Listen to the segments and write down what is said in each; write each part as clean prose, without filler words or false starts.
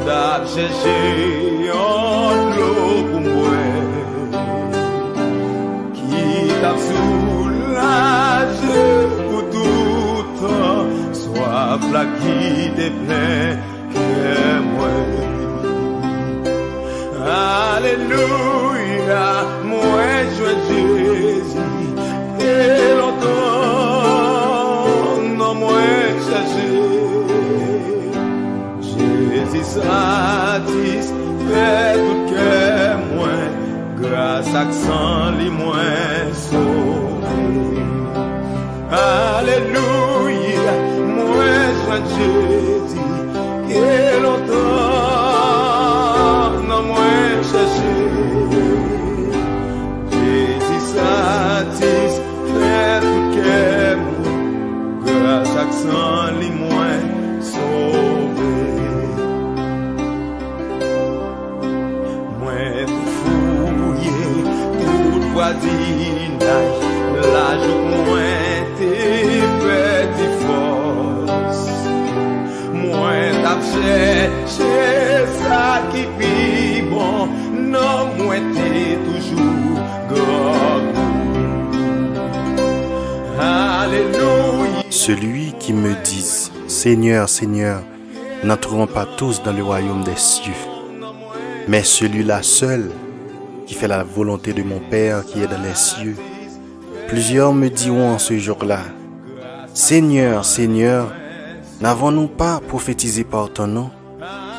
T'as cherché en l'eau pour moi, qui t'a soulagé pour tout temps, soif là qui te plaît, que moi. Alléluia, moi je Jésus, et longtemps, non moi chercher. Jésus satisfait tout cœur moins, grâce à sang li moins sauvé. Alléluia, moi je Jésus, et longtemps, non moi chercher. Jésus satisfait tout cœur moins, grâce à sang li moins sauvé. Voisinage, la joue moins tes petites forces, moins t'as cherché ça qui pis bon, non moins t'es toujours God. Alléluia. Celui qui me dise, Seigneur, Seigneur, n'entreront pas tous dans le royaume des cieux, mais celui-là seul qui fait la volonté de mon Père qui est dans les cieux. Plusieurs me diront en ce jour-là, Seigneur, Seigneur, n'avons-nous pas prophétisé par ton nom?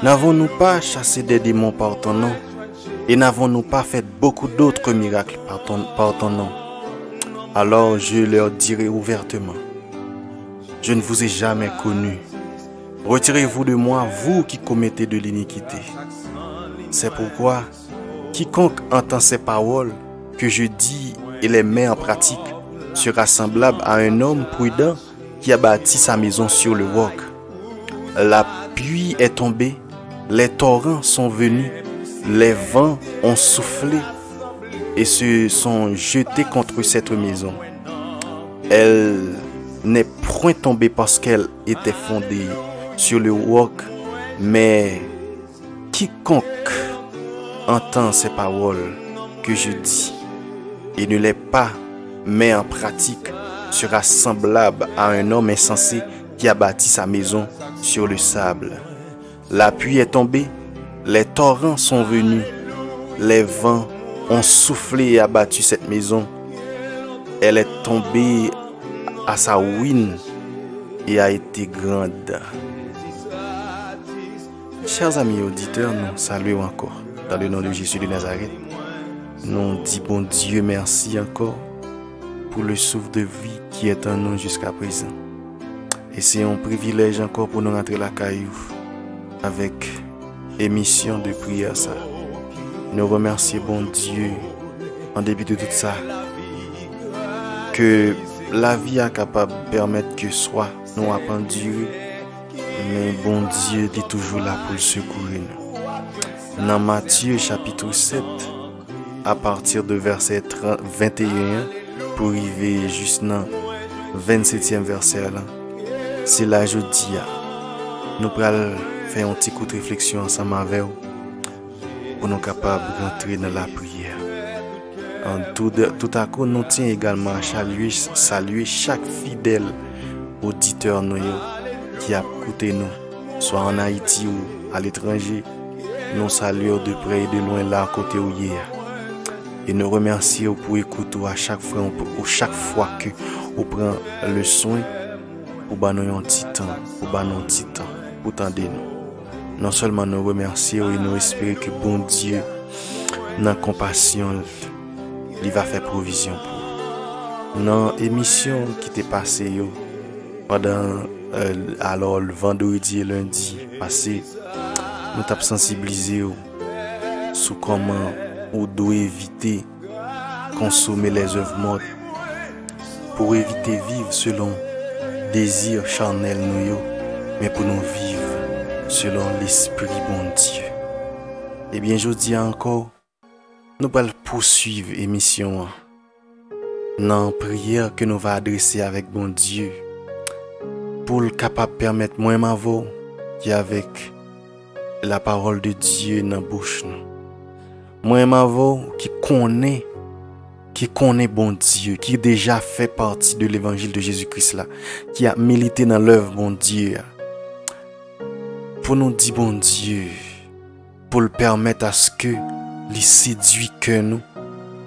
N'avons-nous pas chassé des démons par ton nom? Et n'avons-nous pas fait beaucoup d'autres miracles par ton nom? Alors je leur dirai ouvertement, je ne vous ai jamais connu. Retirez-vous de moi, vous qui commettez de l'iniquité. C'est pourquoi quiconque entend ces paroles que je dis et les met en pratique sera semblable à un homme prudent qui a bâti sa maison sur le roc. La pluie est tombée, les torrents sont venus, les vents ont soufflé et se sont jetés contre cette maison. Elle n'est point tombée parce qu'elle était fondée sur le roc, mais quiconque entend ces paroles que je dis et ne les pas met en pratique sera semblable à un homme insensé qui a bâti sa maison sur le sable. La pluie est tombée, les torrents sont venus, les vents ont soufflé et abattu cette maison. Elle est tombée à sa ruine et a été grande. Chers amis auditeurs, nous saluons encore. Dans le nom de Jésus de Nazareth, nous disons bon Dieu merci encore pour le souffle de vie qui est en nous jusqu'à présent. Et c'est un privilège encore pour nous rentrer la caillou avec émission de prière ça. Nous remercions bon Dieu en début de tout ça que la vie est capable de permettre que soit nous appendions, mais bon Dieu est toujours là pour le secourir nous. Dans Matthieu chapitre 7, à partir de verset 21 pour arriver juste dans 27e verset là, c'est là je dis, nous allons faire un petit coup de réflexion ensemble avec vous pour nous capables de rentrer dans la prière. En tout à coup, nous tenons également à saluer chaque fidèle auditeur qui a écouté nous, soit en Haïti ou à l'étranger. Nous saluons de près et de loin là à côté où il y a. Et nous remercions pour écouter à chaque fois que vous prenez le soin pour nous un petit temps, pour tendre nous. Non seulement nous remercions et nous espérons que bon Dieu, dans compassion, il va faire provision pour. Dans l'émission qui t'est passée pendant alors le vendredi et lundi passé, nous t'avons sensibilisé sur comment on doit éviter consommer les œuvres mortes pour éviter vivre selon désir charnel nous, mais pour nous vivre selon l'esprit bon Dieu. Et bien je dis encore, nous allons poursuivre l'émission dans prière que nous va adresser avec bon Dieu pour le capable permettre moi ma voix qui avec la parole de Dieu dans la bouche. Moi, m'avo qui connaît bon Dieu, qui déjà fait partie de l'évangile de Jésus-Christ là, qui a milité dans l'œuvre bon Dieu. Pour nous dire bon Dieu, pour le permettre à ce que les séduit que nous,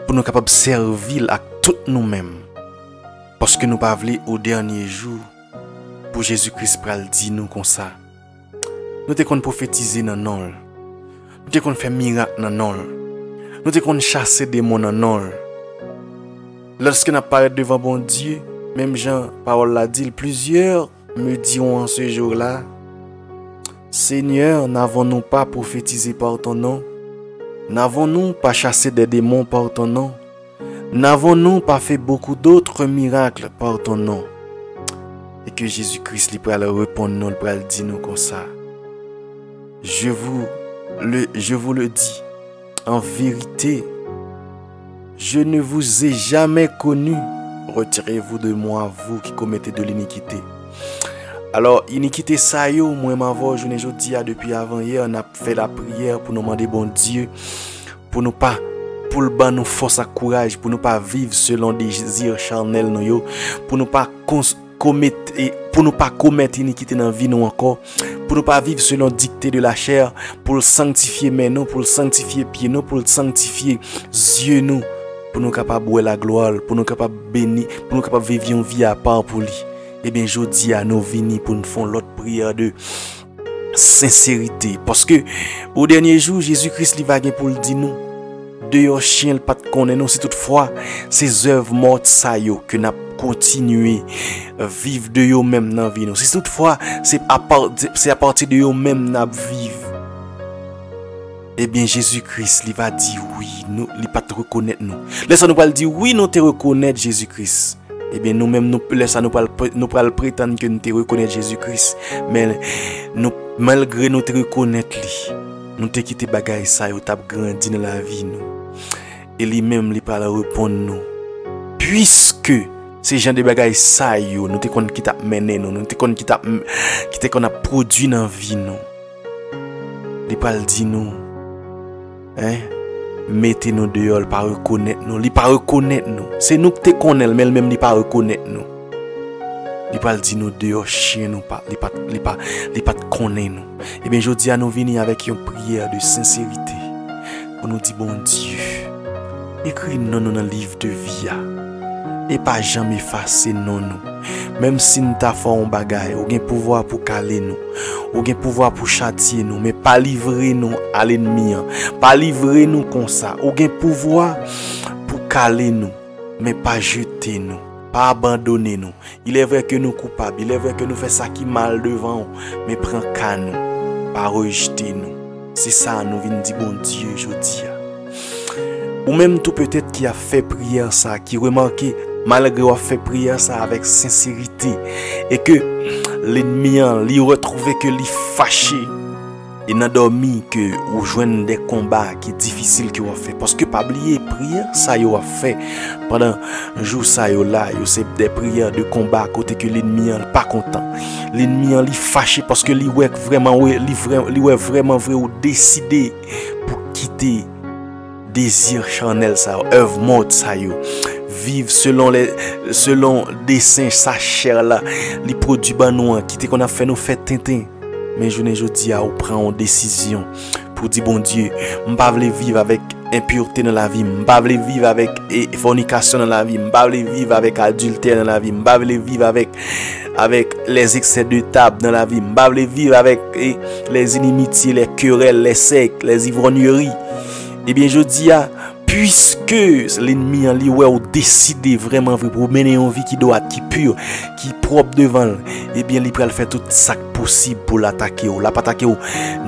pour nous capables de servir à tout nous-mêmes. Parce que nous pas voulu au dernier jour, pour Jésus-Christ pral dire nous comme ça. Nous te qu'on prophétiser dans non. Nous te qu'on fait miracle dans non. Nous te qu'on chasser démons dans non. Lorsque nous apparaît devant bon Dieu, même Jean, parole l'a dit, plusieurs me diront en ce jour-là, Seigneur, n'avons-nous pas prophétisé par ton nom? N'avons-nous pas chassé des démons par ton nom? N'avons-nous pas fait beaucoup d'autres miracles par ton nom? Et que Jésus-Christ lui pourra leur répondre, nous pourra le dire nous comme ça. Je vous le dis, en vérité, je ne vous ai jamais connu. Retirez-vous de moi, vous qui commettez de l'iniquité. Alors, iniquité ça yo, moi m'avo, je ne dis depuis avant hier, on a fait la prière pour nous demander bon Dieu, pour nous pas, pour le ban nous force à courage, pour nous pas vivre selon des désirs charnels nous yo, pour nous pas commettre iniquité dans la vie nous encore, pour nous pas vivre selon dictée de la chair, pour le sanctifier mais nous, pour le sanctifier pied nous, pour le sanctifier yeux nous, pour nous capable de la gloire, pour nous capable bénir, pour nous capable vivre une vie à part pour lui. Eh bien, je dis à nous venir pour nous faire l'autre prière de sincérité. Parce que, au dernier jour, Jésus-Christ lui va pour le dire nous. De chien, le pas de connaître nous. C'est toutefois ces œuvres mortes, ça yo, que nous continuer à vivre de yo même dans la vie. C'est toutefois, c'est à partir de yo même nous vivre. Eh bien, Jésus-Christ, il va dire oui, nous, il pas te reconnaître nous. Laisse-nous pas le dire oui, nous te reconnaître Jésus-Christ. Eh bien, nous-mêmes, nous pas le prétendre que nous te reconnaître Jésus-Christ. Mais nous, malgré nous te reconnaître lui, nous te quitté bagaille ça, nous t'as grandi dans la vie nous. Et lui-même, il pas le répondre nous. Puisque ces gens de bagaille ça, nous te qu'on qui t'a mené nous te qu'on qui qu'on a produit dans la vie nous. Il pas le dit nous. Hein? Mettez-nous dehors, pas reconnaître nous. Il pas reconnaître nous. C'est nous qui te connaissons, mais même il pas reconnaître nous. Il pas dire nous dehors, chien nous pas, il pas connaître nous. Et bien je dis à nous venir avec une prière de sincérité. On nous dit bon Dieu, écris-nous dans le livre de vie. Et pas jamais effacer nous. Même si nous t'avons fait un bagage, ou un pouvoir pour caler nous, ou un pouvoir pour châtier nous, mais pas livrer nous à l'ennemi, pas livrer nous comme ça, ou un pouvoir pour caler nous, mais pas jeter nous, pas abandonner nous. Il est vrai que nous coupables, il est vrai que nous faisons ça qui mal devant nous, mais prends qu'à nous, pas rejeter nous. C'est ça nous venons dire bon Dieu, je dis. Ou même tout peut-être qui a fait prière ça, qui remarque malgré avoir fait prière ça avec sincérité et que l'ennemi lui retrouvé que lui fâché et n'a dormi que ou joindre des combats qui difficiles qu'il a fait parce que pas oublier prière ça il a fait pendant un jour ça il là c'est des prières de combat côté que l'ennemi pas content l'ennemi lui fâché parce que lui vraiment vrai ou décidé pour quitter désir charnel ça œuvre morte ça yo vivre selon dessin sa chair là les produits banouan qui qu'on a fait nous fait tintin mais je dis à ou prend une décision pour dire bon Dieu m'pas vle vivre avec impureté dans la vie m'pas vle vivre avec fornication dans la vie m'pas vle vivre avec adultère dans la vie m'pas vle vivre avec les excès de table dans la vie m'pas vle vivre avec les inimitiés les querelles les sectes les ivrogneries. Eh bien je dis à puisque l'ennemi en lui ou décidé vraiment pour mener une vie qui doit être qui pure, qui propre devant, eh bien il peut faire tout ça possible pour l'attaquer ou l'attaquer ou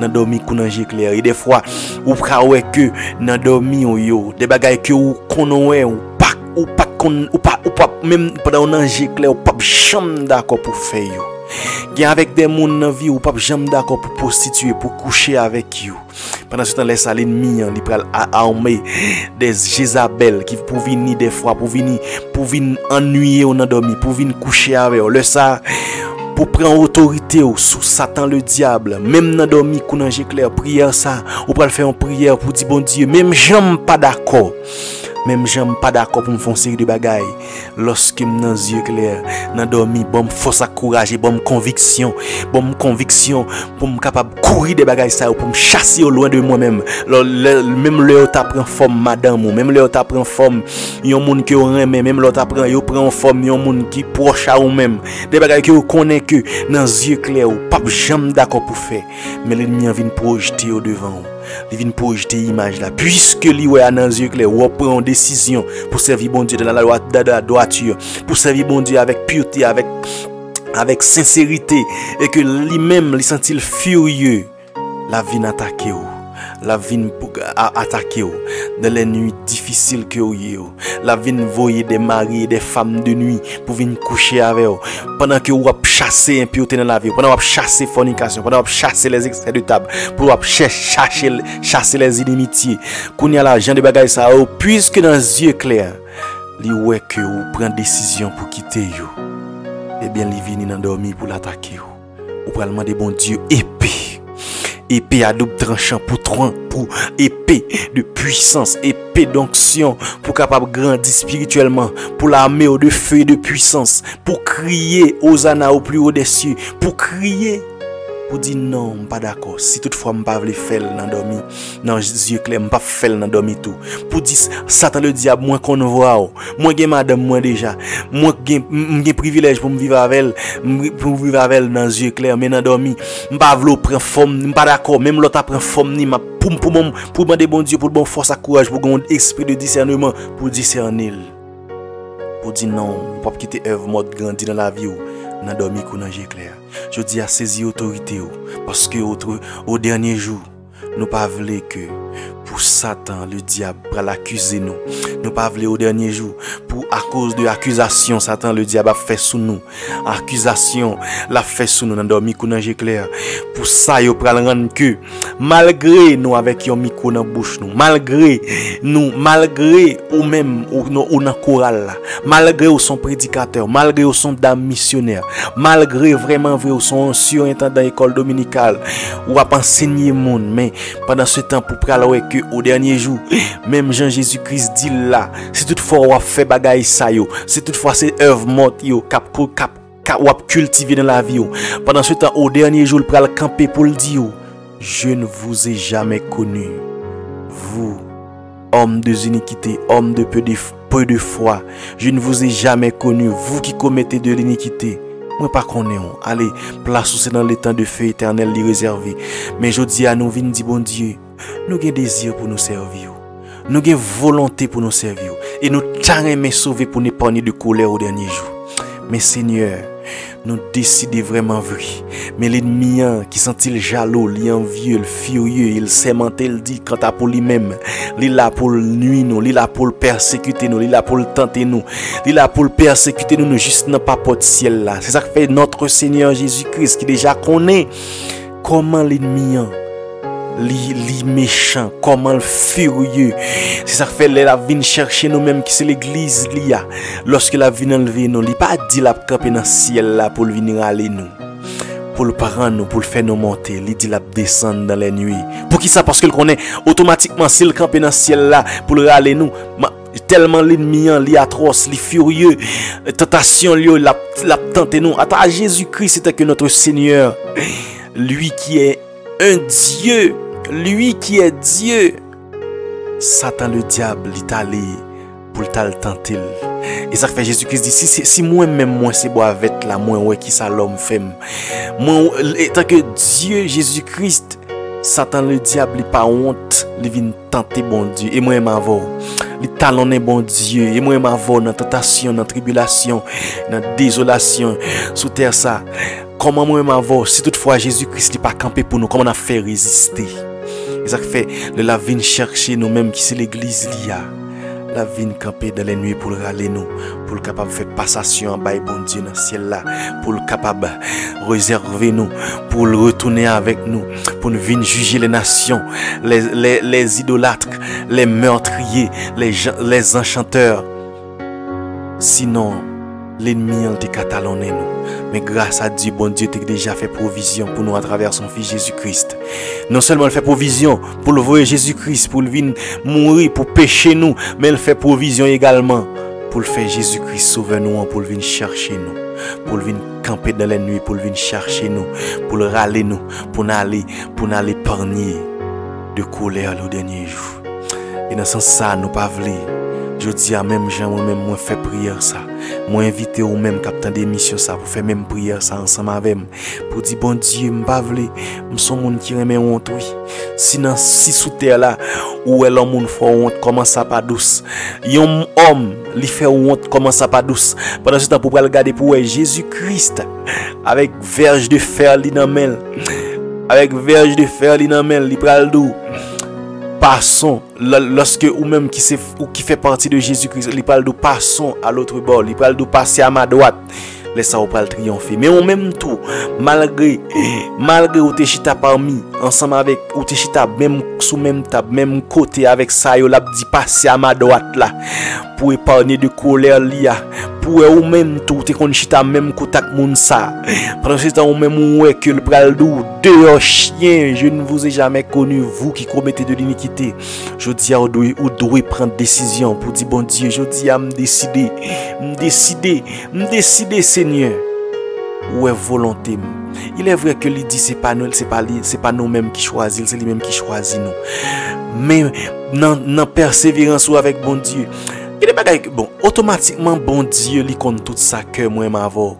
dans dormi kounanje clair et des fois ou ouais que dans dormi yo des bagages que ou konon ou pas même pendant un ange clair ou pas jamais d'accord pour faire yo. Gen avec des moun dans vie ou pas jamais d'accord pour prostituer pour coucher avec you. Pendant ce temps laisse à l'ennemi il pral armer des Jézabel qui pour venir des fois pour venir ennuyer on dormi pour venir coucher avec le ça pour prendre autorité sous Satan le diable. Même dans dormi qu'on a clair prière ça, ou pour faire une prière pour dire bon Dieu, même j'aime pas d'accord. Même j'aime pas d'accord pour me faire une série de bagailles. Lorsque je suis dans les yeux clairs, dans dormi, bon force à courage, bon conviction pour me capable courir des bagailles ça pour me chasser au loin de moi-même. Même le ta prend forme madame ou même le ta prend forme yon monde que on aime, même l'autre prend forme yon monde qui proche à ou même. Des bagailles que vous connaissez que dans les yeux clairs ou pas jamais d'accord pour faire, mais l'ennemi vient projeter au devant. Il vient projeter l'image là. Puisque lui ouais dans les yeux clairs, ou prend une décision pour servir bon Dieu dans la droiture, pour servir bon Dieu avec pureté, avec sincérité, et que lui-même il sent-il furieux, la vie n'attaque ou. La vie attaquer dans les nuits difficiles que vous la vie voyer des maris et des femmes de nuit pour venir coucher avec vous pendant que vous chasser impureté dans la vie, pendant que vous chasser fornication, pendant que vous chasser les excès de table, pour vous chasser les inimitiés, qu'on y a l'argent de bagaille ça puisque dans les yeux clairs li ouais que vous prenez décision pour quitter yo, et bien li vient dans dormir pour l'attaquer ou pour demander bon Dieu épée à double tranchant pour épée de puissance, épée d'onction pour capable grandir spirituellement, pour l'armée de feu et de puissance, pour crier Hosanna au plus haut des cieux, pour crier, pour dire non, pas d'accord. Si toutefois je ne peux pas faire dans dormir, non, yeux clairs, je ne peux pas faire dans dormir tout. Pour dire Satan le diable, moi qu'on voit, moi j'ai madame, moi déjà, moi j'ai privilège pour me vivre avec elle, dans les yeux clairs, mais dans dormir, je ne peux pas prendre forme, je ne pas d'accord, même l'autre prend forme, pour demander bon Dieu, pour bon force à courage, pour un esprit de discernement, pour discerner. Pour dire non, je ne peux pas quitter œuvre mode grandir dans la vie. Dans dormir qu'on a clair. Je dis à saisir autorité parce que au dernier jour, nous pas voulons que pour Satan le diable pour l'accuser nous. Nous pas voulons au dernier jour pour à cause de l'accusation Satan le diable a fait sous nous. Accusation l'a fait sous nous dans dormir qu'on a clair. Pour ça yo pour rendre que malgré nous avec un micro dans bouche nous, malgré ou même ou dans chorale là, malgré ou son prédicateur, malgré ou son dame missionnaire, malgré vraiment vrai ou son surintendant école dominicale ou a enseigner monde, mais pendant ce temps pour praler que au dernier jour même Jean Jésus-Christ dit là, si toutefois on a fait bagaille ça yo, si toutefois c'est œuvre morte yo cap cultiver dans la vie yo, pendant ce temps au dernier jour il pral camper pour le dire je ne vous ai jamais connu, vous homme de iniquité, homme de peu de foi, je ne vous ai jamais connu, vous qui commettez de l'iniquité. Moi pas connais on. Allez, place où c'est dans les temps de feu éternel li réservé. Mais je dis à nous vinn dit bon Dieu, nous avons désir pour nous servir. Nous avons volonté pour nous servir et nous t'aimer sauver pour n'épargner de colère au dernier jour. Mais Seigneur, nous décidons vraiment vrai. Mais l'ennemi qui sent-il jaloux, il envieux, il furieux, il s'aimante, il dit quant à pour lui-même, il est là pour nuire nous, il est là pour persécuter nous, il est là pour tenter nous, il est là pour persécuter nous juste dans pas porte ciel là. C'est ça que fait notre Seigneur Jésus-Christ qui déjà connaît comment l'ennemi li méchant, comment le furieux. C'est ça que fait la vient chercher nous-mêmes qui c'est l'église lia. Lorsque la vient enlever nous, il pas dit la camper dans ciel là pour venir aller nous. Pour le parent nous, pour le faire nous monter, il dit la descendre dans les nuits. Pour qui ça? Parce qu'il connaît automatiquement s'il camper dans ciel là pour le aller nous. Tellement l'ennemi li atroce, li furieux, tentation li la tenter nous. Attends, Jésus-Christ c'était que notre Seigneur, lui qui est un Dieu, lui qui est Dieu, Satan le diable il est allé pour le tenter. Et ça fait Jésus-Christ dit si moi-même moi c'est bois avec la moi ouais qui ça l'homme fait. Moi étant que Dieu Jésus-Christ, Satan le diable il pas honte, il vient tenter bon Dieu et moi m'avou. Il talonne bon Dieu et moi m'avou dans tentation, dans tribulation, dans désolation sous terre ça. Comment moi m'avou si toutefois Jésus-Christ n'est pas campé pour nous, comment on a fait résister. Et ça fait la vie chercher nous-mêmes qui c'est l'église lia. La vie camper dans les nuits pour le râler nous, pour le capable faire passation en bas bon Dieu dans le ciel là, pour le capable réserver nous, pour le retourner avec nous, pour nous venir juger les nations, les idolâtres, les meurtriers, les enchanteurs. Sinon, l'ennemi a été catalonné nous. Mais grâce à Dieu, bon Dieu, t'a déjà fait provision pour nous à travers son Fils Jésus-Christ. Non seulement il fait provision pour le voir Jésus-Christ, pour venir mourir, pour pécher nous, mais il fait provision également pour le faire Jésus-Christ sauver nous, pour venir chercher nous, pour venir camper dans la nuit, pour venir chercher nous, pour le râler nous, pour n'aller épargner de colère le dernier jour. Et dans ce sens ça, nous pas voulons. Je dis à même gens, moi-même, moi fais prière ça. Moi invité ou même captain d'émission ça pour faire même prière ça ensemble avec moi. Pour dire bon Dieu, m'pas vle, m'son monde qui remet honte oui. Sinon si sous terre là où est l'homme moun fait honte comment ça pas douce. Yon homme li fait honte comment ça pas douce. Pendant ce temps pour regarder pour Jésus-Christ avec verge de fer li nan men. Avec verge de fer li nan men, li pral dou. Passons, lorsque ou même qui fait partie de Jésus-Christ, il parle de passons à l'autre bord, il parle de passer à ma droite. Laisse ça pas triompher. Mais en même tout, malgré ou te chita parmi, ensemble avec, ou te chita même sous même table, même côté avec ça, yo l'a dit passer à ma droite là, pour épargner de colère lia, pour ou même tout, te kon chita même côté avec moun ça. Pendant ce temps, ou même ou que le pral dou, dehors chien, je ne vous ai jamais connu, vous qui commettez de l'iniquité. Je dis à ou doit prendre décision pour dire bon Dieu, je dis à me décider, Seigneur, où est volonté. Il est vrai que lui dit c'est pas nous-mêmes qui choisissons, c'est lui-même qui choisit nous. Mais dans persévérance ou avec bon Dieu, il est pas bon automatiquement bon Dieu lui compte tout ça que moi m'avons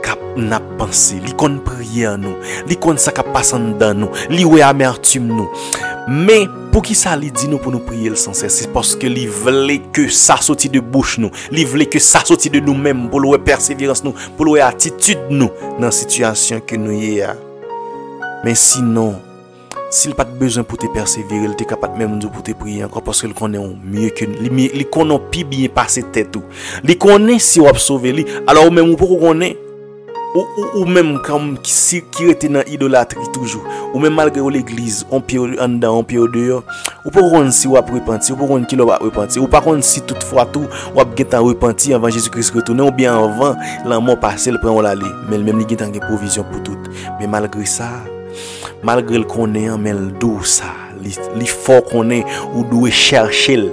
cap n'a pensé, lui compte prière nous, lui compte ça qui passe dans nous, lui ouais amertume nous. Mais pour qui ça lui dit nous pour nous prier le sans cesse, c'est parce que lui voulait que ça sorti de bouche nous, lui voulait que ça sorti de nous-mêmes pour le persévérance nous, pour le attitude nous dans la situation que nous y a. Mais sinon, s'il pas de besoin pour te persévérer, il est capable même de pour te prier encore parce qu'il connaît mieux que nous, il connaît plus bien passer tête tout. Il connaît si on sauver lui, alors même pour connaît ou même comme qui était dans l'idolâtrie toujours, ou même malgré l'église, on pied en dedans, on pied dehors, ou pas qu'on si ou a repenti, ou pas qu'on qui va repenti, ou pas qu'on si toutefois tout, ou a bien repenti avant Jésus-Christ retourner, ou bien avant la mort passée, le prend l'aller, mais même il y a une provision pour tout. Mais malgré ça, malgré le qu'on est, mais le doux ça, il faut qu'on est, ou doit chercher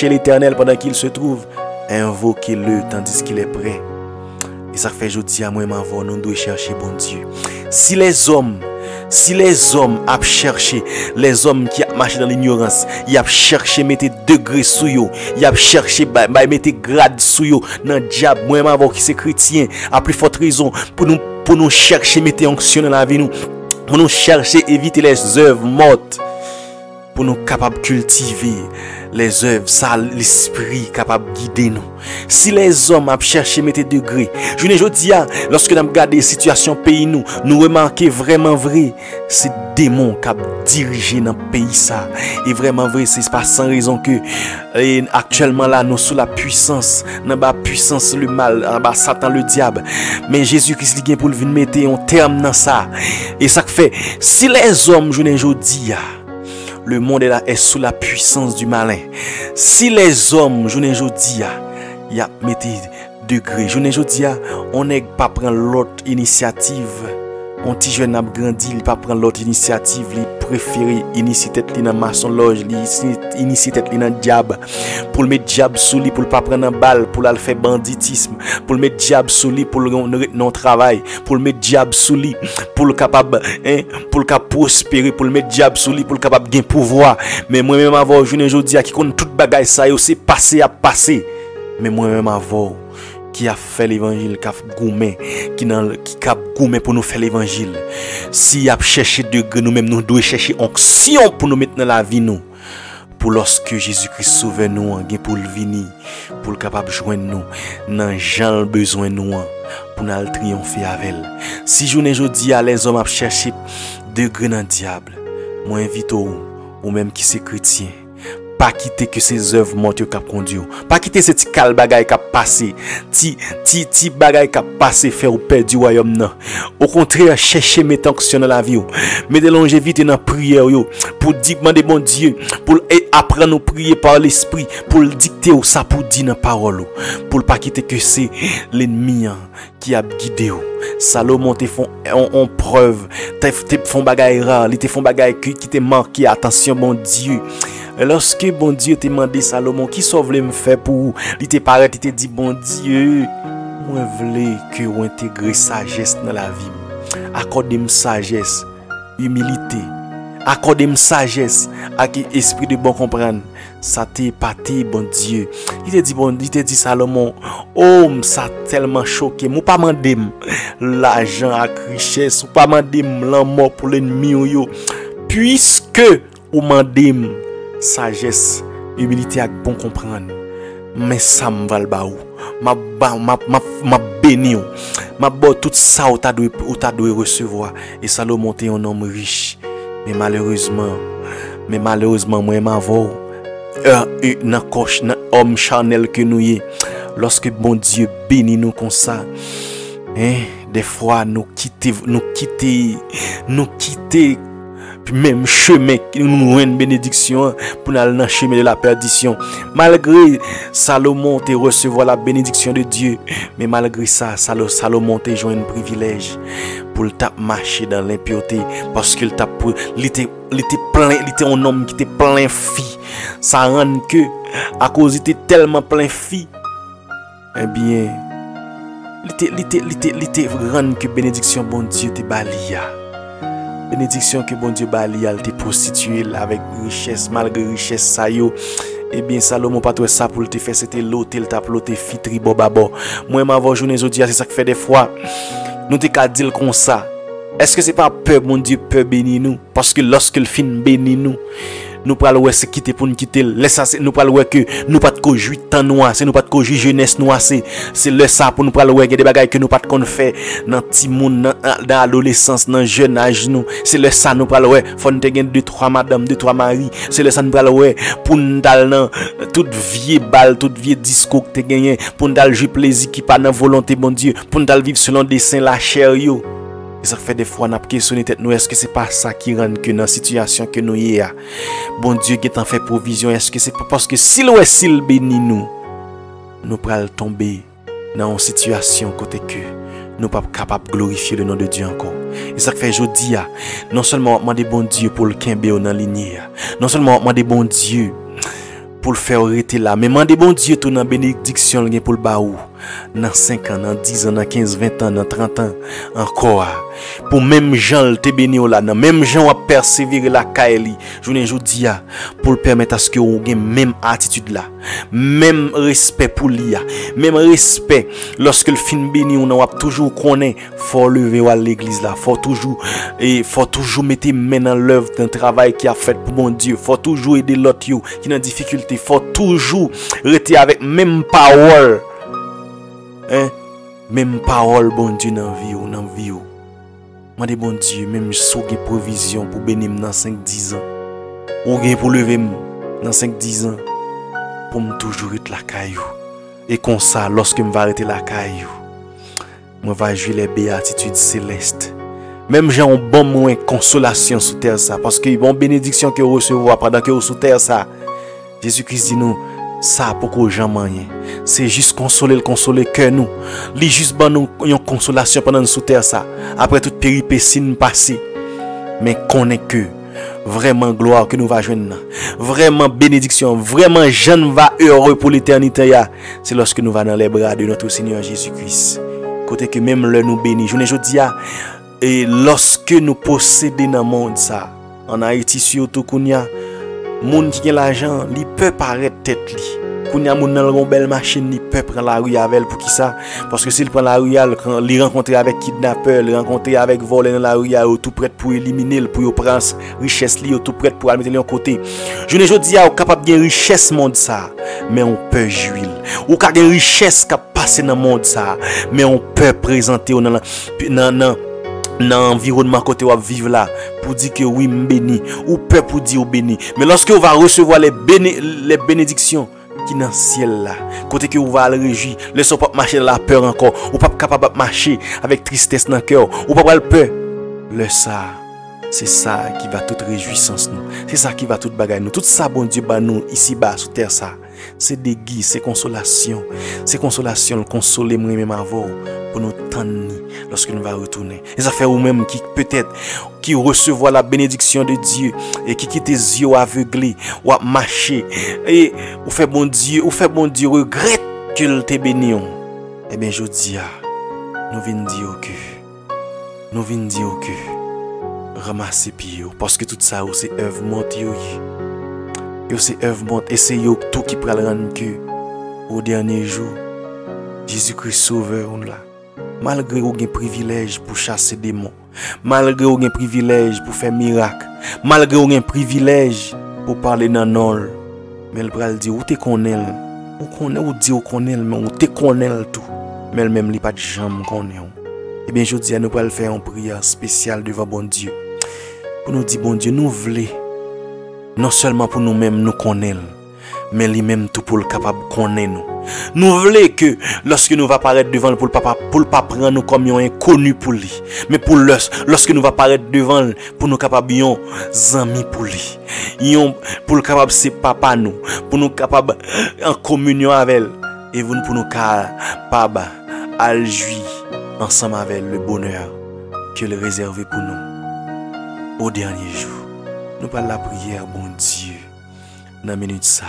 l'Éternel pendant qu'il se trouve, invoquez-le tandis qu'il est prêt. Et ça fait aujourd'hui à moi m'avons nous doit chercher bon Dieu. Si les hommes a cherché, les hommes qui a marché dans l'ignorance, ils a cherché mettre degré sous yo, ils a cherché mettre grade sous yo dans diable moi m'avons qui c'est chrétien, a plus forte raison pour nous chercher mettre onction dans la vie nous, pour nous chercher éviter les œuvres mortes, pour nous capables cultiver les œuvres, ça l'esprit capable de guider nous. Si les hommes a cherché mettre degré, je ne dis pas, lorsque nous regardons la situation pays nous remarquons vraiment vrai, c'est démon qui a dirigé dans le pays ça. Et vraiment vrai, c'est pas sans raison que actuellement là nous sous la puissance, dans la puissance le mal, dans Satan le diable. Mais Jésus-Christ il vient pour venir mettre un terme dans ça. Et ça fait si les hommes je ne dis pas, le monde est sous la puissance du malin. Si les hommes, je ne dis pas, il y a mettez degré. Je ne dis pas, on n'est pas prendre l'autre initiative. On petit jeune a grandi, il pas prendre l'autre initiative, il préfère initier tête dans maçon loge, il initier tête dans diable pour le mettre diable sous lui pour pas prendre un balle, pour le faire banditisme, pour le mettre diable sous lui pour le non travail, pour le mettre diable sous lui pour le capable pour le capable prospérer, pour le mettre diable sous lui pour le capable gain pouvoir. Mais moi même avant journée aujourd'hui qui connaît toute bagaille ça yo c'est passé à passer. Mais moi même avant qui a fait l'évangile, qui a goumé, qui a goumé pour nous faire l'évangile. Si a cherché degré, nous-mêmes, nous devons chercher onction pour nous mettre dans la vie, nous. Pour lorsque Jésus-Christ sauve nous, pour le venir, pour le capable de joindre nous, dans Jean besoin nous, pour nous triompher avec elle. Si je ne dis à les hommes à chercher degré dans le diable, moi invite ou même qui c'est chrétien, pas quitter que ces œuvres mortes qui conduit. Pas quitter ces petits cal bagay qui passé, ti bagay qui passé faire ou perdre du royaume non. Au contraire, chercher mettre action dans la vie. Mettez longévité dans prière yo pour demander bon Dieu, pour apprendre nous prier par l'esprit, pour le dicter ou ça pour dire dans parole pour pas quitter que c'est l'ennemi qui a guidé ou. Salomon te font en preuve, te font bagay rare, te font bagay qui te marqué. Attention bon Dieu. Lorsque bon Dieu te demandé Salomon qui sauve me faire pour il te paraît, il te dit bon Dieu, moi voulais que vous intégrer sagesse dans la vie. Accordez-moi sagesse, humilité. Accordez-moi sagesse avec esprit de bon comprendre. Ça t'est épaté, bon Dieu. Il te dit Salomon, oh, ça tellement choqué. Moi pas mandé l'argent avec richesse, ou pas mandé l'amour pour l'ennemi yo. Puisque ou mandé sagesse, humilité avec bon comprendre. Mais ça me va le baou. Ma béni. Ma bo tout ça ou t'as dû recevoir. Et Salomon est un homme riche. Mais malheureusement, moi, ma voix, dans coche, dans homme charnel que nous y, lorsque bon Dieu bénit nous comme ça, des fois nous quitter même chemin nous une bénédiction pour aller dans le chemin de la perdition. Malgré Salomon te recevoir la bénédiction de Dieu, mais malgré ça Salomon te joint un privilège pour le marcher dans l'impureté parce qu'il était un homme qui était plein fille. Ça rend que à cause il était tellement plein fille, eh bien il était rend que bénédiction bon Dieu te balia. Bénédiction que bon Dieu bali al te prostituer avec richesse, malgré richesse ça yo. Eh bien Salomon pas tout ça pour te faire, c'était l'hôtel t'a ploté fitri bobabo. Moi m'avant journée aujourd'hui, c'est ça que fait des fois nous te ka dire comme ça. Est-ce que c'est pas peur mon Dieu peut bénir nous parce que lorsque le fin bénit nous pral ouais c'est quitter pour nous quitter laisse ça nous pral ouais que nous pas de jouir temps noir c'est nous pas de jouir jeunesse noir c'est le ça pour nous pral ouais des bagages que nous pas de faire dans petit monde dans adolescence dans jeune âge nous c'est le ça nous pral ouais faut nous te gagner 2-3 madame 2-3 mari c'est le ça nous pral ouais pour nous dans toute vieille balle toute vieille disco que te gagné pour nous jouer plaisir qui pas dans volonté bon Dieu pour nous vivre selon dessein la chair yo. Et ça fait des fois n'a questionner tête nous est-ce que c'est pas ça qui rend que dans situation que nous y a bon Dieu qui t'en fait provision est-ce que c'est pas parce que s'il bénit nous pral tomber dans une situation côté que nous pas capable de glorifier le nom de Dieu encore. Et ça fait jodi a non seulement demander bon Dieu pour le kembe dans lignée, non seulement demander bon Dieu pour le faire arrêter là, mais demander bon Dieu tout dans bénédiction pour le baou dans 5 ans, dans 10 ans, dans 15, 20 ans, dans 30 ans encore pour même gens te bénir là, même gens à persévérer la kaeli. Jodi a pour le permettre à ce que on ait même attitude là, même respect pour l'IA, même respect lorsque le fin béni on a toujours connaît faut lever à l'église là, faut toujours mettre main dans l'œuvre d'un travail qui a fait pour mon Dieu, faut toujours aider l'autre qui dans difficulté, faut toujours rester avec même parole. Même parole bon Dieu dans vie ou mande bon Dieu même sou gen provision pour bénir dans 5-10 ans ou gen pour lever dans 5-10 ans pour me toujours être la caillou et comme ça lorsque me va arrêter la caillou moi va jouer les béatitudes célestes même j'ai un bon moins consolation sous terre ça parce que bon bénédiction que recevoir pendant que sous terre ça Jésus-Christ dit nous ça pour que jamais rien c'est juste consoler cœur nous li juste ban nous une consolation pendant nous sous terre ça après toute péripétie nous passer mais connaît que vraiment gloire que nous va joindre vraiment bénédiction vraiment jeune va heureux pour l'éternité c'est lorsque nous va dans les bras de notre Seigneur Jésus-Christ côté que même le nous bénit je dis et lorsque nous possédons dans le monde ça en Haïti surtout kounya moun qui a l'argent li peut paraître tête li kounya moun nan une belle machine li peut prendre la rue avec pour qui ça parce que s'il prend la rue il rencontrer avec kidnappeur il rencontrer avec voleur dans la rue tout prêt pour éliminer pour prendre richesse li tout prêt pour mettre en côté je dis a capable de richesse monde ça mais on peut jouir ou ka gen richesse qui passer dans monde ça mais on peut présenter dans l'environnement côté où vivre là pour dire que oui béni ou peur pour dire béni, mais lorsque on va recevoir les bénédictions qui dans le ciel là, côté que vous va le réjouir, laissez pas marcher dans la peur encore, ou pas capable de marcher avec tristesse dans le cœur, ou pas le peur, le ça, c'est ça qui va toute réjouissance nous, c'est ça qui va toute bagaille nous, tout ça bon Dieu bah nous ici bas sur terre ça, c'est des guides, c'est consolation, le consoler moi même avant pour nous tendre lorsque nous va retourner. Et ça fait ou même qui peut-être qui recevoir la bénédiction de Dieu et qui quitte les yeux aveuglés ou à marcher et ou fait bon Dieu regrette que te béni. Eh bien je dis nous venons dire que ramasser pied parce que tout ça c'est œuvre monte c'est œuvre monte et c'est tout qui peut le rendre que au dernier jour Jésus-Christ sauveur on là. Malgré ou gen privilège pour chasser des démons, malgré ou gen privilège pour faire miracle, malgré ou gen privilège pour parler dans non, mais le bral dit ou te connaît, ou dit ou connaît, mais ou te connaît tout, mais même li pas de jambe connaît. Et bien je dis à nous pas le faire en prière spéciale devant bon Dieu. Pour nous dire bon Dieu nous voulons non seulement pour nous-mêmes nous connaître, mais lui-même tout pour le capable connaître nous. Nous voulons que lorsque nous va paraître devant le pour le pas prendre nous comme un inconnu pour lui, mais pour lorsque nous va paraître devant pour nous capable un ami pour lui, pour le capable c'est papa nous, pour nous capable en communion avec elle et vous pour nous capable à jouir ensemble avec le bonheur que le réservé pour nous au dernier jour. Nous parlons la prière bon Dieu dans minute ça.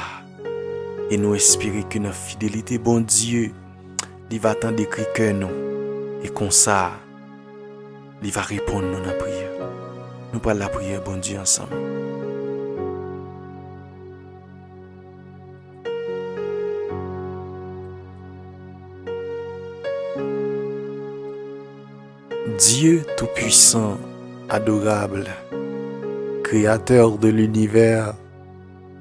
Et nous espérons que notre fidélité, bon Dieu, il va attendre d'écrire que nous. Et comme ça, il va répondre à notre prière. Nous parlons la prière, bon Dieu, ensemble. Dieu tout-puissant, adorable, créateur de l'univers,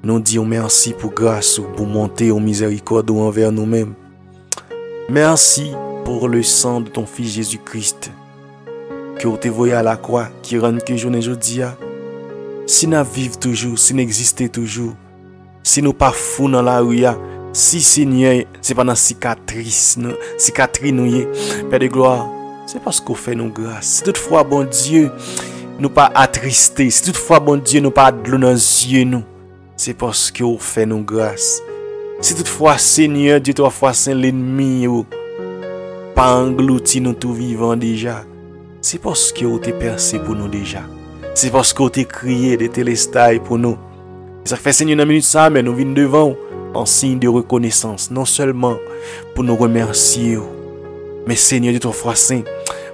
nous disons merci pour grâce ou pour monter en miséricorde envers nous-mêmes. Merci pour le sang de ton Fils Jésus-Christ que vous te voyez à la croix qui rend que journée aujourd'hui. Si nous vivons toujours, si nous existons toujours, si nous pas fous dans la rue, si Seigneur, c'est pas dans cicatrice nous, Père de gloire, c'est parce qu'on fait nos grâces. Si toutefois, bon Dieu, nous pas attristés, si toutefois, bon Dieu, nous pas de l'eau dans les yeux, nous, c'est parce que vous fait nos grâces. Si toutefois, Seigneur, Dieu, trois fois saint l'ennemi, pas englouti nous tout vivant déjà, c'est parce que vous t'es percé pour nous déjà. C'est parce que vous t'es crié des télestailles pour nous. Ça fait Seigneur une minute ça, mais nous venons devant en signe de reconnaissance, non seulement pour nous remercier, mais Seigneur, Dieu, trois fois saint,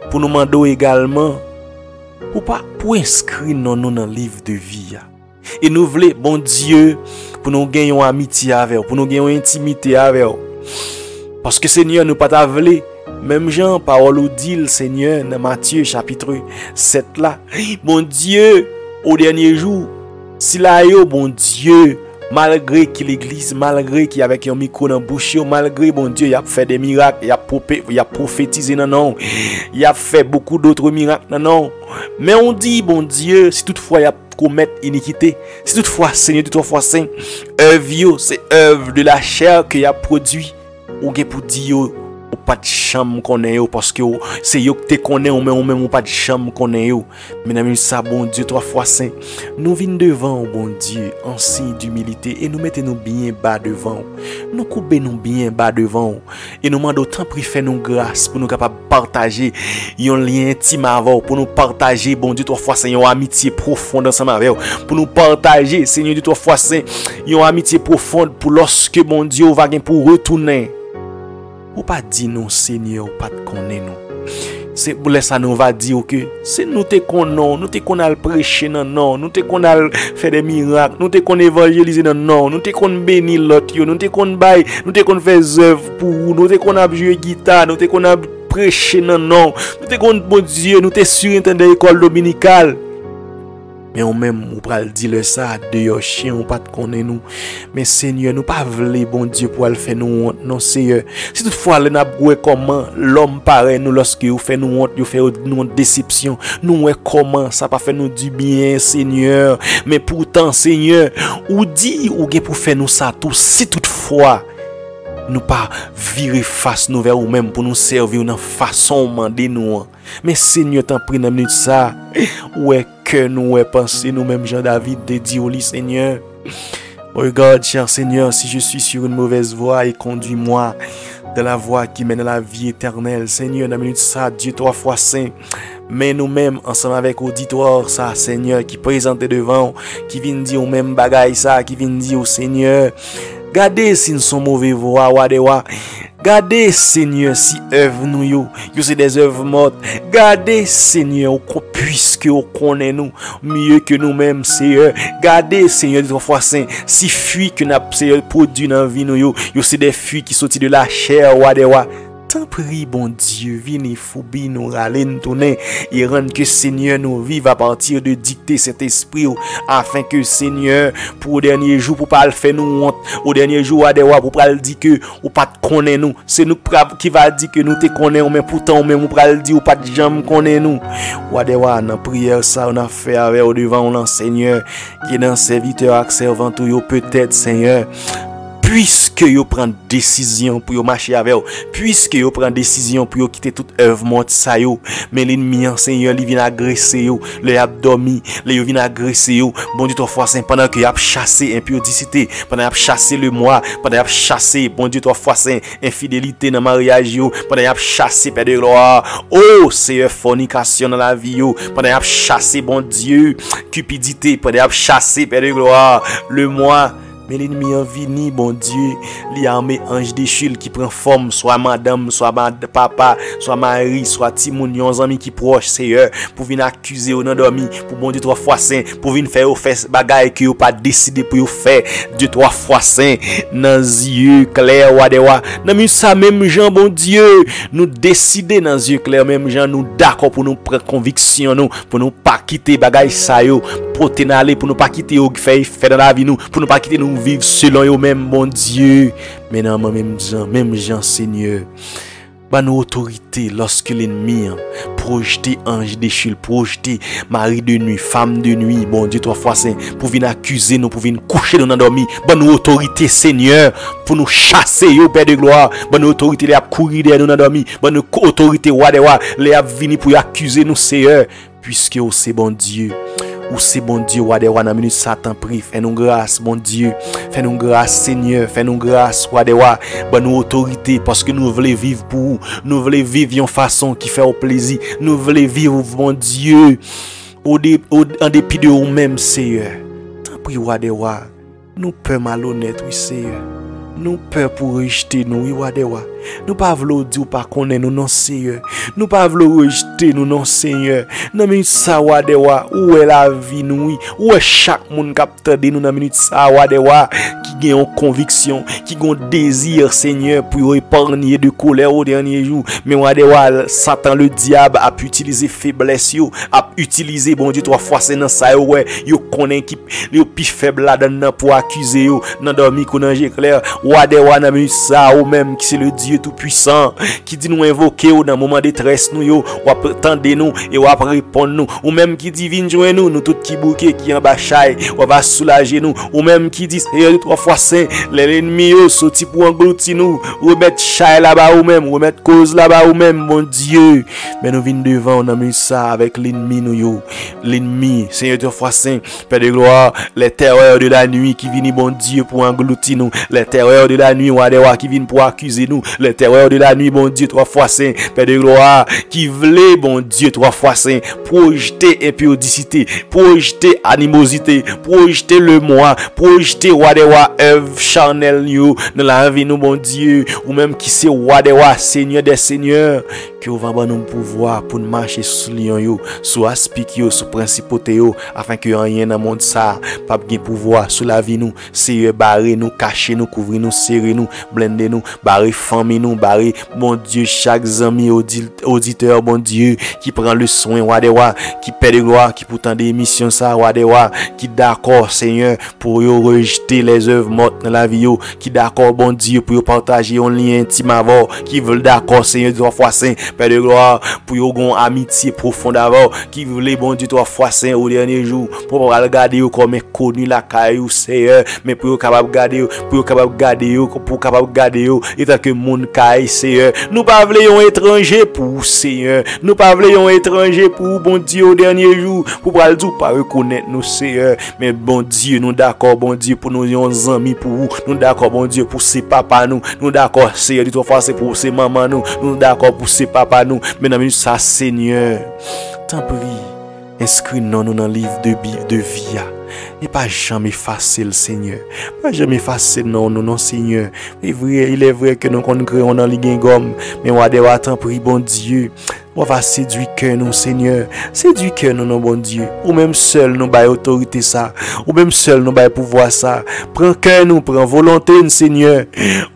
pour nous demander également, pour inscrire nos noms dans le livre de vie. Et nous voulons, bon Dieu, pour nous gagner une amitié avec vous, pour nous gagner une intimité avec vous. Parce que Seigneur, nous pas t'avouer, même Jean, parole ou dit, Seigneur, dans Matthieu chapitre 7 là, bon Dieu, au dernier jour, s'il a eu, bon Dieu, malgré que l'église, malgré qu'il y avait un micro dans la bouche, malgré bon Dieu, il a fait des miracles, il a prophétisé, non, il a fait beaucoup d'autres miracles, non. Mais on dit, bon Dieu, si toutefois il y a commettre iniquité, si toutefois, Seigneur, toutefois saint, œuvre, c'est œuvre de la chair qu'il a produit, ou bien pour dire, ou pas de chambre qu'on est, parce que c'est yo que te connaît, ou même pas de chambre qu'on est. Mesdames, ça, bon Dieu, trois fois saint, nous venons devant, bon Dieu, en signe d'humilité, et nous mettons nous bien bas devant, nous coupons nous bien bas devant, et nous demandons autant prix faire nous grâce pour nous capables de partager un lien intime avec, pour nous partager, bon Dieu, trois fois saint, une amitié profonde ensemble avec, pour nous partager, Seigneur Dieu, trois fois saint, une amitié profonde pour lorsque, bon Dieu, va gagner pour retourner. Ou pas dire non Seigneur, ou pas te connaître nous. C'est pour ça nous va dire que c'est nous te connaissons, nous te connaissons prêcher non, nous te connaissons faire des miracles, nous te connaissons évangéliser non, nous te connaissons bénir l'autre, nous te connaissons bailler, nous te connaissons faire œuvre pour nous te connaissons jouer guitare, nous te connaissons prêcher non, nous te connaissons bon Dieu, nous te surintendant l'école dominicale. Mais on même, on pral dire le ça, de chien, on pas de connaît nous. Mais Seigneur, nous pas vle, bon Dieu, pour le faire nous honte, non Seigneur. Si toutefois, le n'a pas comment l'homme paraît nous lorsque vous fait nous honte, vous fait nous déception, nous comment ça pas fait nous du bien, Seigneur. Mais pourtant, Seigneur, ou dit, ou pour faire nous ça tout, si toutefois, nous pas virer face nous vers nous-mêmes pour nous servir dans façon mandé nous. Mais Seigneur, t'en prie dans minute ça. Ouais que nous penser nous-mêmes Jean David de dire au lit Seigneur. Regarde, cher Seigneur, si je suis sur une mauvaise voie et conduis-moi dans la voie qui mène à la vie éternelle. Seigneur, dans minute ça, Dieu 3 fois saint. Mais nous-mêmes, ensemble avec l'auditoire, ça, Seigneur, qui présente devant, qui vient dire au même bagaille ça, qui vient dire au Seigneur. Gardez si nous sommes mauvais voix, wadewa. Gardez, Seigneur, si œuvre nous yo c'est des œuvres mortes. Gardez, Seigneur, puisque vous connaissez nous mieux que nous-mêmes, Seigneur. Gardez, Seigneur, de 3 fois saint, si fruits que nous produit dans la vie nous yo c'est des fruits qui sortent de la chair, wadewa. Tant prie, bon Dieu, viens foubi nous râler, nous tourner et rendre que Seigneur nous vive à partir de dicter cet esprit afin que Seigneur, pour le dernier jour, pour pas le faire nous honte, au dernier jour, pour pas le dire que ou pas te connaît nous, c'est nous qui va dire que nous te connaissons, mais pourtant, même, ou pas le dire ou pas de jamais connaît nous. Wadewa, dans prière, ça, on a fait avec au devant, on Seigneur, qui est dans serviteur et servant, peut-être, Seigneur. Puisque vous prenez décision pour marcher avec vous, puisque vous prenez décision pour quitter toute œuvre morte ça yo, mais l'ennemi Seigneur il vient agresser vous, le abdomen, il vient agresser vous. Bon Dieu 3 fois saint pendant que a chassé impudicité, pendant a chassé le moi, pendant a chassé bon Dieu 3 fois saint infidélité dans mariage yo, pendant a chassé père de gloire. Oh, c'est fornication dans la vie yo, pendant a chassé bon Dieu cupidité, pendant a chassé père de gloire le moi. Mais l'ennemi en vini, bon Dieu, li armé ange déchul qui prend forme, soit madame, soit papa, soit mari, soit timoun, yon ami qui proche, Seigneur, pour venir accuser ou nan dormi, pour bon Dieu 3 fois saint, pour venir faire bagay que vous pas décidé pour vous faire, Dieu 3 fois saint, dans yeux clair, wadewa, dans même ça même Jean, bon Dieu, nous décider dans yeux clair, même Jean, nous d'accord pour nous prendre conviction, nous, pour nous pas quitter bagay ça yo, pour t'en pour nous pas quitter ou faire dans la vie nous, pour nous pas quitter nous vivre selon eux-mêmes, mon Dieu. Mais non, même Jean, Seigneur, bah nos autorités, lorsque l'ennemi projeté ange déchu, projeté mari de nuit, femme de nuit, bon Dieu 3 fois saint, pour venir accuser nous, pour venir coucher nous endormis, bah nos autorités, Seigneur, pour nous chasser, yo Père de gloire, bah nos autorités les a courir derrière nous endormis, bah nos autorités wadewa les a venir pour accuser nous, Seigneur, puisque c'est bon Dieu. Ou c'est bon Dieu, wadewa, dans minute Satan prie, fais-nous grâce, bon Dieu, fais-nous grâce, Seigneur, fais-nous grâce, wadewa, ben nous autorité, parce que nous voulons vivre pour vous, nous voulons vivre d'une façon qui fait au plaisir, nous voulons vivre, bon Dieu, en dépit de nous-mêmes, Seigneur. Tant pis, wadewa, nous peur malhonnête, oui, Seigneur, nous peur pour rejeter nous, oui, wadewa. Nous pas voulons dire pas connaître nous non Seigneur. Nous pas voulons rejeter nous non Seigneur. Dans minute ça wadewa où est la vie nous où est chaque monde capteur de nous dans minute ça wadewa qui gagne une conviction, qui gagne un désir Seigneur pour épargner de colère au dernier jour. Mais wadewa Satan le diable a pu utiliser faiblesse yo, a utilisé bon Dieu 3 fois c'est dans ça ouais, yo connaît qui yo plus faible là dedans pour accuser yo dans dormi qu'on ange clair wadewa dans minute ça ou même qui c'est le Dieu tout puissant qui dit nous invoquer dans moment de détresse nous yo ou attendre nous et ou répondre nous ou même qui dit viens joindre nous tout qui bouquet qui en bas chaille ou va soulager nous ou même qui dit Seigneur 3 fois saint l'ennemi yo sorti pour engloutir nous ou mettre chaille là-bas ou même ou mettre cause là-bas ou même mon Dieu mais nous venons devant on a mis ça avec l'ennemi nous yo l'ennemi Seigneur 3 fois saint Père de gloire les terreurs de la nuit qui viennent bon Dieu pour engloutir nous les terreurs de la nuit qui viennent pour accuser nous les terreurs de la nuit, bon Dieu, 3 fois saint, Père de gloire, qui voulait, bon Dieu, 3 fois saint, projeter impudicité, projeter animosité, projeter le moi, projeter wadewa, œuvre charnelle, dans la vie, nous, bon Dieu, ou même qui c'est wadewa, Seigneur des Seigneurs, que va nous pouvoir pour marcher sous lion, sous aspic, sous principauté, afin que rien dans le monde ça, pas de pouvoir sous la vie, nous, c'est barrer, nous, cacher, nous, couvrir, nous, nous, serrer nous, blender nous, barrer famille nous, barrer, bon Dieu, chaque ami auditeur, bon Dieu, qui prend le soin, wadewa, qui perd de gloire, qui pourtant des émissions ça, wadewa, qui d'accord, Seigneur, pour yo rejeter les œuvres mortes dans la vie, yo, qui d'accord, bon Dieu, pour yo partager un lien intime avant, qui veulent d'accord, Seigneur, 3 fois saint, Père de gloire, pour yo gon amitié profonde avant, qui veulent, bon Dieu, 3 fois saint au dernier jour, pour regarder yo comme connu la caillou, Seigneur, mais pour yo capable garder, pour yo capable garder, pour capable garder, et tant que moun caille, Seigneur, nous pas voulons étranger pour Seigneur, nous pas voulons étranger pour bon Dieu au dernier jour, pour pas le dire, pas reconnaître nous, Seigneur, mais bon Dieu, nous d'accord, bon Dieu, pour nous yon amis pour vous, nous d'accord, bon Dieu, pour ses papas nous d'accord, Seigneur, de 3 fois c'est pour ses mamans nous d'accord pour ses papas mais dans ça, Seigneur, t'en prie, inscris-nous dans le livre de vie. n'est pas jamais facile, Seigneur. Pas jamais facile, non, Seigneur. Il est vrai que nous créons dans les gomme, mais on va attendre, prie, bon Dieu. On va séduire cœur nous, Seigneur. Séduire cœur nous, non, bon Dieu. Ou même seul, nous bail autorité ça. Ou même seul, nous bail pouvoir ça. Prends cœur nous, prends volonté, Seigneur.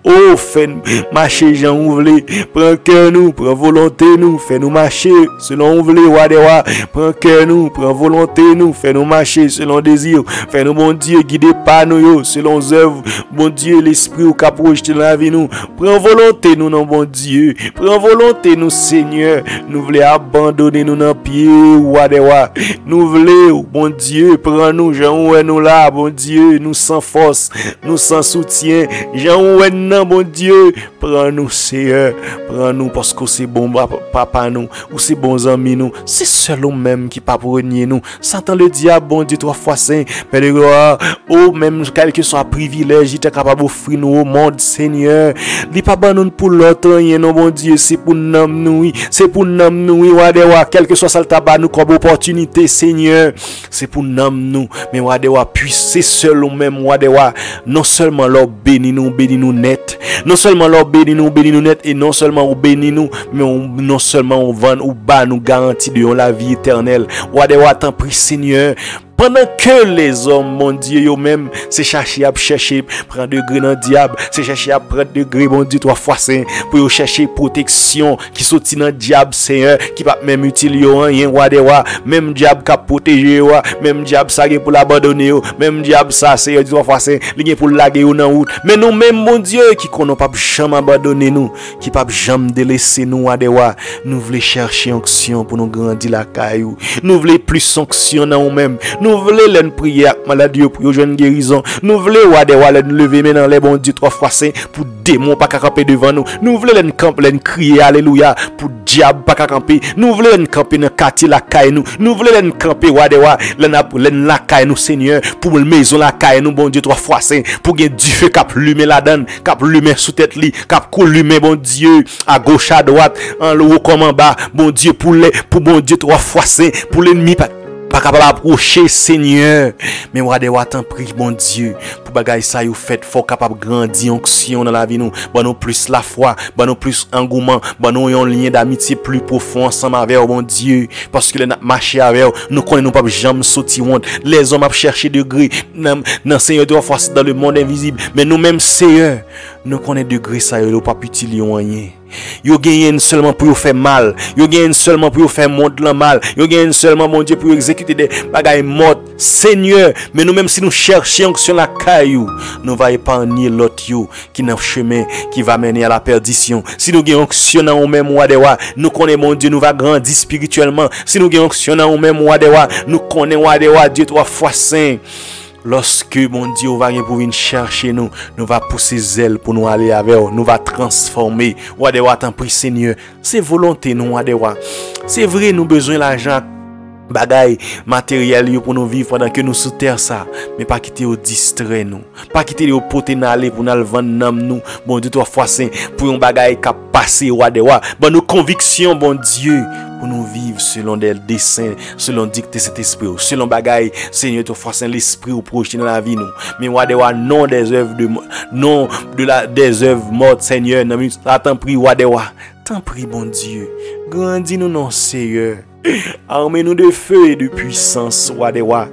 Oh, fais marcher, Jean ouvlé. Prends cœur nous, prends volonté nous. Fais nous marcher selon ouvlé, wadewa. Prends cœur nous, prends volonté nous. Fais nous marcher selon désir. Fais nous, bon Dieu, guider par nous, selon œuvres. Bon Dieu, l'esprit ou cap projeté dans la vie nous. Prends volonté nous, non, bon Dieu. Prends volonté nous, Seigneur. Nous voulons abandonner nous dans pied wadewa. Nous voulons, bon Dieu, prends nous, Jean nous là, bon Dieu, nous sans force, nous sans soutien. Jean non, bon Dieu, prends nous, Seigneur, prends nous parce que c'est bon papa nous, ou c'est bons amis nous, c'est seul nous-mêmes qui pas pour renier nous. Satan le diable, bon Dieu, 3 fois saint, Père de gloire, oh même quel que soit privilège, il est capable d'offrir nous au monde, Seigneur. Il pas abandonne pour l'autre, non, bon Dieu, c'est pour nous, c'est pour nous, wadewa, quel que soit ça le tabac nous comme opportunité, Seigneur, c'est pour nous, mais wadewa, c'est seul nous-mêmes, wadewa, non seulement leur béni nous net, non seulement leur béni nous net, et non seulement on bénit nous, mais non seulement on vend ou bas nous garantit de la vie éternelle, wadewa, t'en prie, Seigneur. Pendant que les hommes, mon Dieu, eux-mêmes, c'est chercher, prendre degré dans le diable, c'est chercher à prendre degré, mon Dieu, 3 fois saint, pour chercher protection, qui sortit dans le diable, Seigneur, qui va même utiliser rien, wadewa, même diable qui a protégé, même diable ça pour l'abandonner, même diable ça, Seigneur, 3 fois saint, il pour laguer dans la route. Mais nous-mêmes, mon Dieu, qui ne pas jamais abandonner nous, qui ne pas jamais délaisser nous, wadewa, nous voulons chercher onction pour nous grandir la caillou, nous voulons plus onction dans nous-mêmes. Nous voulons les prier avec maladie pour une jeune guérison. Nous voulons lever maintenant les bons Dieu 3 fois saint pour démon pas camper devant nous. Nous voulons les camper, les crier alléluia pour diable pas camper. Nous voulons les camper dans quartier la caille nous. Nous voulons les camper la caille nous, Seigneur, pour la maison la caille nous, bon Dieu 3 fois saint pour gagner du feu cap lumer la donne, cap lumer sous tête li, cap lumer bon Dieu à gauche à droite, en haut comme en bas, bon Dieu pour bon Dieu 3 fois saint pour l'ennemi pas capable d'approcher, Seigneur. Mais wadewa t'en prie, bon Dieu, pour bagay ça yo fait, faut capable grandir onction dans la vie nous. Bon nous plus la foi, bon nous plus engouement, bon nous un lien d'amitié plus profond ensemble avec bon Dieu, parce que nous marcher avec nous connaissons pas jamais sortir honte. Les hommes a chercher degré dans Seigneur 3 fois dans le monde invisible, mais nous même Seigneur, nous connaissons degré ça yo pas utiliser rien. Yo gagne seulement pour faire mal, yo gagne seulement pour faire monde le mal, yo gagne seulement mon Dieu pour exécuter des bagailles mortes, Seigneur. Mais nous même si nous cherchons sur la caillou, nous va épargner l'autre yo qui n'a chemin qui va mener à la perdition. Si nous gagnons onction en même wadewa, nous connaissons mon Dieu, nous va grandir spirituellement. Si nous gagnons onction en même wadewa, nous connaissons wadewa Dieu 3 fois saint. Lorsque mon Dieu va venir pour venir chercher nous, nous va pousser zèle pour nous aller avec nous, nous va transformer. Wadewa t'en prie Seigneur, c'est volonté nous wadewa. C'est vrai nous besoin l'argent bagay matériel pour nous vivre pendant que nous sous terre ça, mais pas quitter au distrait nous, pas quitter au poter n'aller pour nous vendre nous, bon Dieu 3 fois saint pour un bagay qui passer wadewa, bon nos convictions bon Dieu pour nous vivre selon des desseins, selon dicter cet esprit, selon bagay Seigneur 3 fois saint l'esprit ou projeté dans la vie nous, mais wadewa non des œuvres des œuvres mortes Seigneur, t'en prie wadewa, t'en prie bon Dieu, grandis nous non Seigneur. Armez-nous de feu et de puissance, wadewa.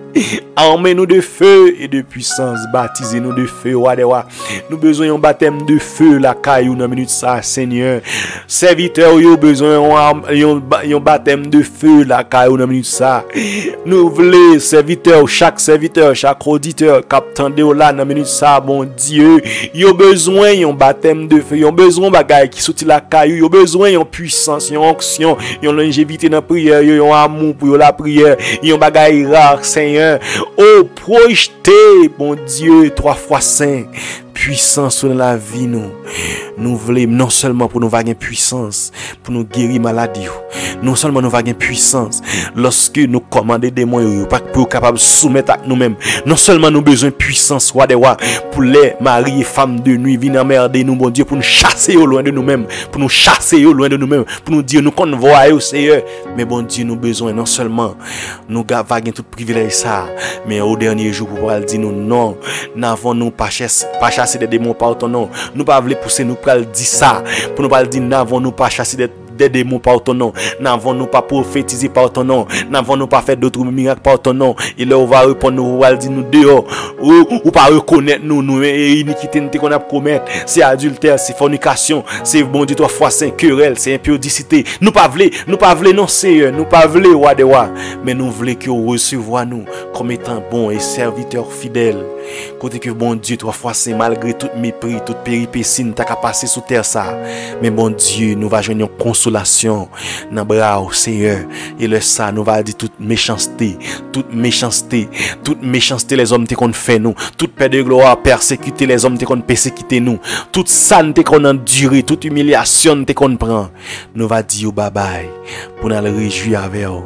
Armez-nous de feu et de puissance. Baptisez-nous de feu. Wadewa. Nous besoin d'un baptême de feu la caillou dans minute ça, Seigneur. Serviteur, yo besoin d'un baptême de feu la caillou dans minute ça. Nous voulons serviteur, chaque auditeur, captain de là dans minute ça, bon Dieu. Yo besoin d'un baptême de feu. Yo besoin bagay qui sorti la caillou. Yo besoin d'une puissance, une onction, une longévité dans la prière, un amour pour la prière, un bagay rare, Seigneur. Oh, projeté, bon Dieu, 3 fois saint, puissance sur la vie, nous voulons non seulement pour nous avoir une puissance, pour nous guérir maladie, non seulement nous avoir une puissance, lorsque nous commandons des démons, pas pour capable de soumettre à nous-mêmes, non seulement nous besoin de puissance, pour les maris et femmes de nuit, venir emmerder nous, bon Dieu, pour nous chasser au loin de nous-mêmes, pour nous chasser au loin de nous-mêmes, pour nous dire nous qu'on voit au Seigneur, mais bon Dieu, nous besoin non seulement nous avoir tout privilège ça, mais au dernier jour pour pouvoir dire nous non, n'avons nous pas chasser des démons par ton nom, nous pas voulons pousser nous pour dire ça, pour nous pas dire n'avons nous pas chasser des démons par ton nom, n'avons nous pas prophétiser par ton nom, n'avons nous pas fait d'autres miracles par ton nom, et là on va répondre nous va dire nous dehors ou pas reconnaître nous iniquité qu'on a commettre, c'est adultère, c'est fornication, c'est bon Dieu 3 fois saint, querelle, c'est impudicité, nous pas voulons non Seigneur, nous pas voulons wadewa, mais nous voulons que recevoir nous comme étant bons et serviteurs fidèles. Côté que bon Dieu 3 fois saint, malgré tout mépris, toute péripétie nous t'a qu'à passer sous terre ça, mais bon Dieu nous va joindre une consolation dans bras au Seigneur, et le ça nous va dire toute méchanceté les hommes qu'on fait nous, toute paix de gloire persécuter les hommes qu'on persécuter nous, toute santé qu'on endure, toute humiliation qu'on prend, nous va dire bye bye pour nous réjouir avec vous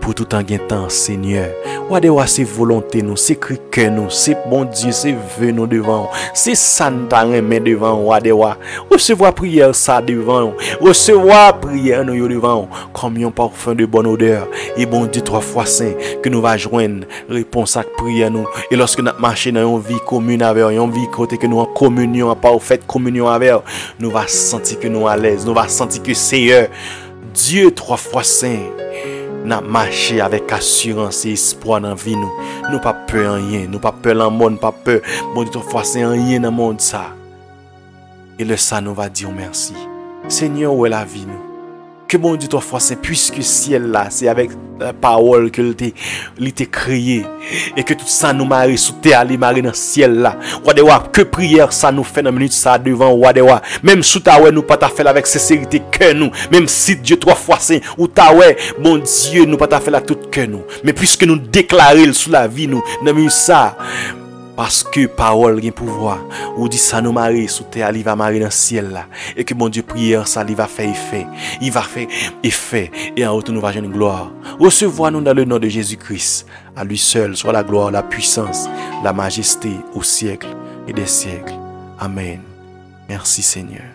pour tout en temps Seigneur. Wadewa c'est volonté nous, c'est cri que nous, c'est bon Dieu, c'est vœu nous devant, c'est ça nous remet devant wadewa. Recevoir prière ça devant, recevoir prière nous devant comme un parfum de bonne odeur, et bon Dieu 3 fois saint que nous va joindre réponse à prière nous, et lorsque nous marcher dans une vie commune avec une vie côté que nous en communion, en parfaite communion avec, nous va sentir que nous à l'aise, nous va sentir que Seigneur Dieu 3 fois saint n'a marché avec assurance et espoir dans la vie nous. Nous pas peur en rien, nous pas peur dans le monde, pas peur. Bon Dieu 3 fois saint rien dans le monde ça. Et le ça nous va dire merci. Seigneur, où est la vie nous? Que bon Dieu 3 fois saint, puisque ciel là, c'est avec la parole que il t'a créé, et que tout ça nous marie sous terre, il marie dans le ciel là. Wadewa, que prière ça nous fait dans minute ça devant wadewa. Même sous ta ouais nous pas ta fait avec sincérité que nous. Même si Dieu 3 fois saint ou ta ouais, bon Dieu nous pas ta fait la tout que nous. Mais puisque nous déclarer sous la vie nous dans minute ça. Parce que parole a pouvoir. Ou dit ça nous marie sous terre, il va marier dans le ciel là. Et que bon Dieu prière ça, il va faire effet. Il va faire effet. Et en retour nous va jouer une gloire. Recevoir-nous dans le nom de Jésus-Christ. À lui seul soit la gloire, la puissance, la majesté au siècle et des siècles. Amen. Merci Seigneur.